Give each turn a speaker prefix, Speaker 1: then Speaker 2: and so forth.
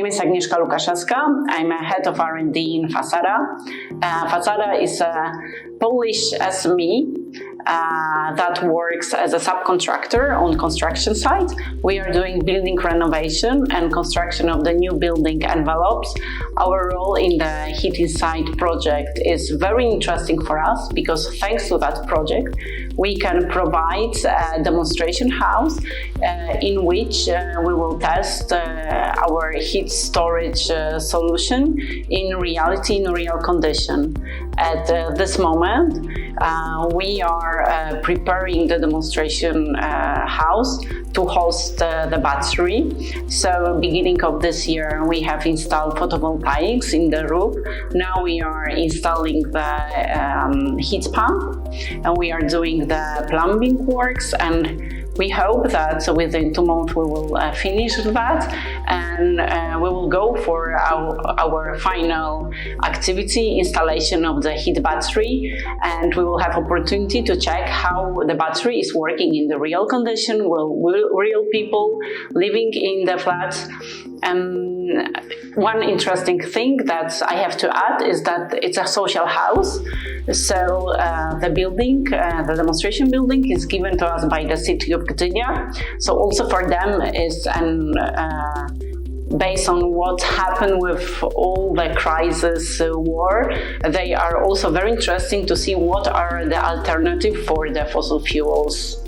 Speaker 1: name is Agnieszka Lukaszewska. I'm a head of R&D in FASADA. FASADA is a Polish SME that works as a subcontractor on construction site. We are doing building renovation and construction of the new building envelopes. Our role in the HEAT-INSYDE project is very interesting for us because thanks to that project, we can provide a demonstration house in which we will test our heat storage solution in reality, in real condition. At this moment, we are preparing the demonstration house to host the battery. So beginning of this year, we have installed photovoltaics in the roof. Now we are installing the heat pump and we are doing the plumbing works, and we hope that within 2 months we will finish that, and we will go for our final activity, installation of the heat battery, and we will have opportunity to check how the battery is working in the real condition, will real people living in the flats. One interesting thing that I have to add is that it's a social house. So the building, the demonstration building is given to us by the city of Gdynia. So also for them is based on what happened with all the crisis, war, they are also very interesting to see what are the alternatives for the fossil fuels.